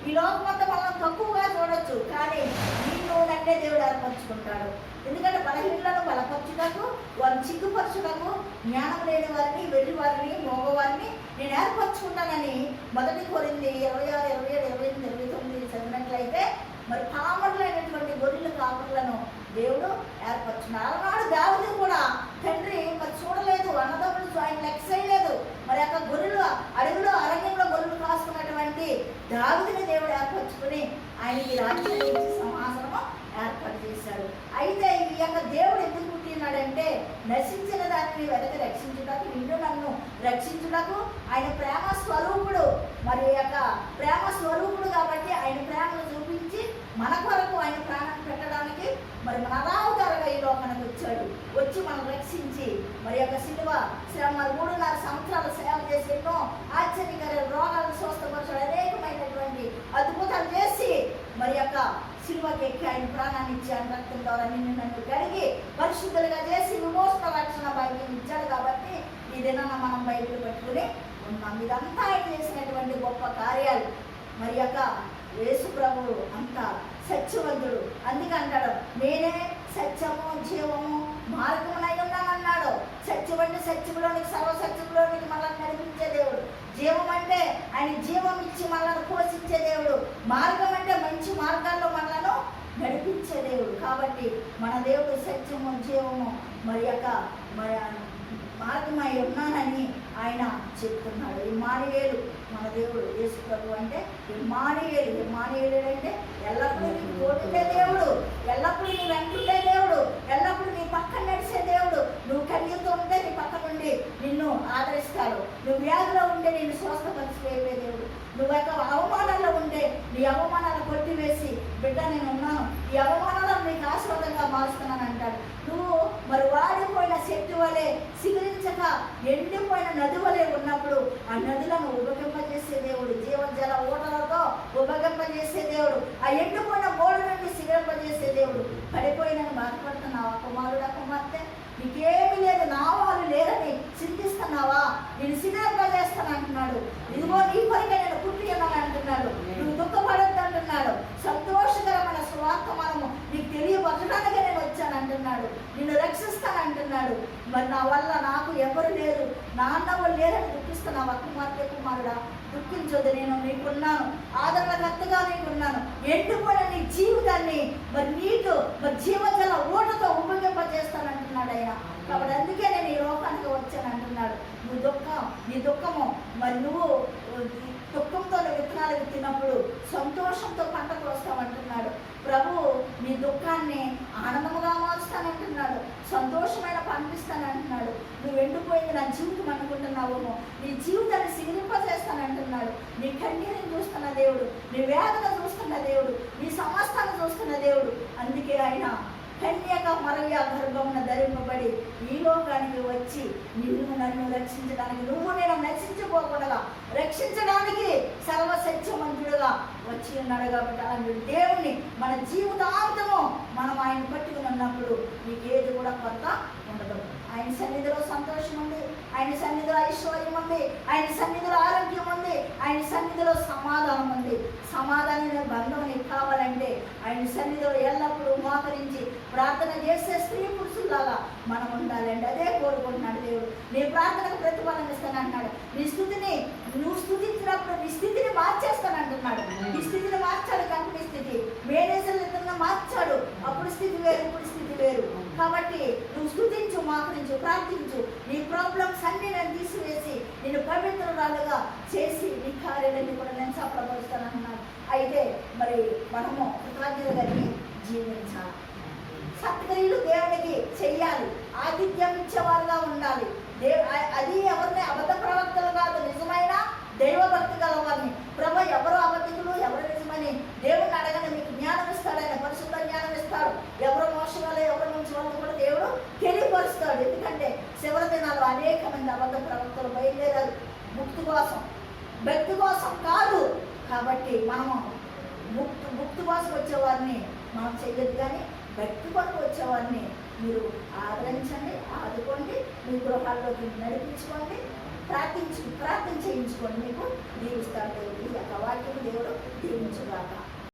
ఈ లోకం అంతా మనం తక్కువగా చూడొచ్చు, కానీ నిన్ను నన్నే దేవుడు ఏర్పరచుకుంటాడు. ఎందుకంటే బలహీనలను బలపరచుటకు, వారిని సిగ్గుపరచుటకు, జ్ఞానం లేని వారిని, వెర్రి వారిని, మోగవారిని నేను ఏర్పరచుకుంటానని 1 కొరింథీ 26, 27, 28, 29 చదివినట్లయితే మరి పామరులైనటువంటి గొర్రెల కాపరులను దేవుడు ఏర్పరచున్నాడు. అలనాడు దావీదు కూడా తండ్రి మరి చూడలేదు, అన్నదమ్ములు ఆయన లెక్క చేయలేదు. మరి అక్కడ గొర్రెలు అడవిలో అరణ్యంలో గొర్రెలు కాసుకున్నటువంటి దావీదుని దేవుడు ఏర్పరచుకుని ఆయనకి రాజ్యాన్ని ఇచ్చి సింహాసనము ఏర్పాటు చేశాడు. అయితే ఈ యొక్క దేవుడు ఎందుకు పుట్టినాడంటే నశించిన దానిని వెనక రక్షించుటకు, నిన్ను నన్ను రక్షించుటకు. ఆయన ప్రేమ స్వరూపుడు, మరి యొక్క ప్రేమ స్వరూపుడు కాబట్టి ఆయన ప్రేమను చూపించి మన కొరకు ఆయన ప్రాణం పెట్టడానికి మరి మన అనావతారంగా ఈ లోకానికి వచ్చాడు. వచ్చి మనం రక్షించి మరి యొక్క శిలువ శ్రమ 3.5 సంవత్సరాలు సేవ చేసి ఎన్నో ఆశ్చర్యకర రోగాలను స్వస్థపరచడం, అనేకమైనటువంటి అద్భుతాలు చేసి మరి యొక్క శిలువకి ఎక్కి ఆయన ప్రాణాన్ని ఇచ్చి ఆయన రక్తం ద్వారా నిన్ను నన్ను కడిగి పరిశుద్ధులుగా చేసి విమోచన రక్షణ బైబిల్ ఇచ్చాడు. కాబట్టి ఈ దినాన మనం బైబిల్ పెట్టుకుని ఉన్నాం. ఇదంతా ఆయన చేసినటువంటి గొప్ప కార్యాలు. మరి యొక్క యేసు ప్రభువు అంత సత్యవంతుడు. అందుకే అంటాడు, నేనే సత్యము జీవము మార్గమునై ఉన్నానన్నాడు. సత్యం అంటే సత్యంలోనికి, సర్వసత్యంలోనికి మనల్ని నడిపించే దేవుడు. జీవం అంటే ఆయన జీవం ఇచ్చి మనల్ని పోషించే దేవుడు. మార్గం అంటే మంచి మార్గాల్లో మనలను నడిపించే దేవుడు. కాబట్టి మన దేవుడు సత్యము జీవము మరి యొక్క మార్గమై ఉన్నానని ఆయన చెప్తున్నాడు. ఇమ్మానుయేలు మన దేవుడు యేసు ప్రభు అంటే ఇమ్మానుయేలు. ఇమ్మానుయేలు అంటే ఎల్లప్పుడూ నీకు తోడుండే దేవుడు, ఎల్లప్పుడూ నీ వెంటుండే దేవుడు, ఎల్లప్పుడూ నీ పక్కన నడిచే దేవుడు. నువ్వు కన్యతో ఉంటే నీ పక్క నుండి నిన్ను ఆదరిస్తాడు. నువ్వు వ్యాధిలో ఉంటే నిన్ను స్వస్థపరిచిపోయే దేవుడు. నువ్వు యొక్క అవమానాల్లో ఉంటే నీ అవమానాలు కొట్టివేసి, బిడ్డ నేను ఉన్నాను, ఈ అవమానాలను నీకు ఆశీర్వాదంగా మారుస్తున్నాను అంటాడు. నువ్వు మరి వాడిపోయిన శక్తి వలె సిగురించక ఎండిపోయిన నది వలె ఉన్నప్పుడు ఆ నదులను ఉపగింపజేసే దేవుడు, జీవజల ఊటలతో ఉపగింపజేసే దేవుడు, ఆ ఎండిపోయిన గోడ నుండి సిగరింపజేసే దేవుడు. పడిపోయినని బాధపడుతున్నావా కుమారుడా, కుమార్తె? నీకేమీ లేదు, నా వాళ్ళు లేరని చింతిస్తున్నావా? నేను సిగరింపజేస్తాను అంటున్నాడు. ఇదిగో నీ కొరిక నేను పుట్టి ఉన్నాను అంటున్నాడు. నువ్వు దుఃఖపడద్దు అంటున్నాడు. సంతోషకరమైన స్వార్థమానము నీకు తెలియపరచడానికే నేను వచ్చాను అంటున్నాడు. నిన్ను రక్షిస్తాను అంటున్నాడు. మరి నా వల్ల నాకు ఎవరు లేరు, నా అన్న వాళ్ళు లేరని దుఃఖిస్తున్నావా కుమార్తె, కుమారుడా? దుఃఖించొద్దు, నేను నీకున్నాను, ఆదరణకర్తగా నీకున్నాను. ఎండిపోయిన నీ జీవితాన్ని మరి నీకు మరి జీవజల ఊటతో ఉపయోగింపజేస్తానంటున్నాడు ఆయన. కాబట్టి అందుకే నేను ఈ లోకానికి వచ్చాను అంటున్నాడు. నీ దుఃఖము మరి నువ్వు దుఃఖంతో విత్తనాలు విత్తినప్పుడు సంతోషంతో పంటకు వస్తామంటున్నాడు. ప్రభు నీ దుఃఖాన్ని ఆనందముగా మారుస్తానంటున్నాడు. సంతోషమైన పంపిస్తానంటున్నాడు. నువ్వు ఎండిపోయింది నా జీవితం అనుకుంటున్నావేమో, నీ జీవితాన్ని సిగిరింపజేస్తానంటున్నాడు. నీ కన్నీరుని చూస్తున్న దేవుడు, నీ వేదన చూస్తున్న దేవుడు, నీ సమస్తాన్ని చూస్తున్న దేవుడు. అందుకే ఆయన కన్యక మరియ గర్భమున ధరింపబడి ఈ లోకానికి వచ్చి నిన్ను నన్ను రక్షించడానికి, నువ్వు నేను నశించిపోకుండా రక్షించడానికి సర్వసత్యవంతుడుగా వచ్చి ఉన్నాడు. కాబట్టి అలాంటి దేవుణ్ణి మన జీవితాంతము మనం ఆయన పట్టుకుని ఉన్నప్పుడు నీకేది కూడా కొత్త ఉండదు. ఆయన సన్నిధిలో సంతోషం ఉంది, ఆయన సన్నిధిలో ఐశ్వర్యం ఉంది, ఆయన సన్నిధిలో ఆరోగ్యం ఉంది, ఆయన సన్నిధిలో సమాధానం ఉంది. సమాధానమైన బంధం నీకు కావాలంటే ఆయన సన్నిధిలో ఎల్లప్పుడూ మోకరించి ప్రార్థన చేసే స్త్రీ పురుషుల్లాగా మనం ఉండాలండి. అదే కోరుకుంటున్నాడు దేవుడు. నీ ప్రార్థనకు ప్రతిఫలం ఇస్తానంటున్నాడు. నీ స్థుతిని నువ్వు స్థుతించినప్పుడు నీ స్థితిని మార్చేస్తానంటున్నాడు. నీ స్థితిని మార్చాడు. కంపెనీ స్థితి మేనేజర్లు ఇద్దరు మార్చాడు. అప్పుడు స్థితి వేరు, ఇప్పుడు స్థితి వేరు. కాబట్టి నువ్వు స్థుతించు, మోకరించు, ప్రార్థించు. నీ ప్రాబ్లమ్స్ అన్ని నేను తీసివేసి నేను పవిత్రురాలుగా చేసి నీ కార్యాలన్నీ కూడా నేను సఫలపరుస్తానంటున్నాను. అయితే మరి మనము కృతజ్ఞత కలిగి జీవించాలి. సత్క్రియలు దేవునికి చెయ్యాలి. ఆతిథ్యం ఇచ్చేవారుగా ఉండాలి. అది ఎవరిని అబద్ధ ప్రవక్తలు కాదు, నిజమైన దైవభక్తి గలవారిని. ప్రభు ఎవరు అబద్ధికులు, ఎవరు నిజమని దేవుడిని అడగని మీకు జ్ఞానం ఇస్తాడు. ఆయన పరిశుద్ధ జ్ఞానం ఇస్తాడు. ఎవరు మోసం వల్ల ఎవరు నుంచి వాళ్ళు కూడా దేవుడు తెలియపరుస్తాడు. ఎందుకంటే చివరి దినాలు అనేక మంది అబద్ధ ప్రవక్తలు బయలుదేరారు ముక్తి కోసం, భక్తి కోసం కాదు. కాబట్టి మనము ముక్తి కోసం వచ్చేవారిని మనం చెయ్యొద్దు, కానీ భక్తి కొరకు వచ్చేవారిని మీరు ఆదరించండి, ఆదుకోండి, మీ గృహాల్లోకి నడిపించుకోండి, ప్రార్థన చేయించుకోండి. మీకు దీవిస్తాడు దేవుడు. ఈ యొక్క వాక్యం దేవుడు దీవించుగాక.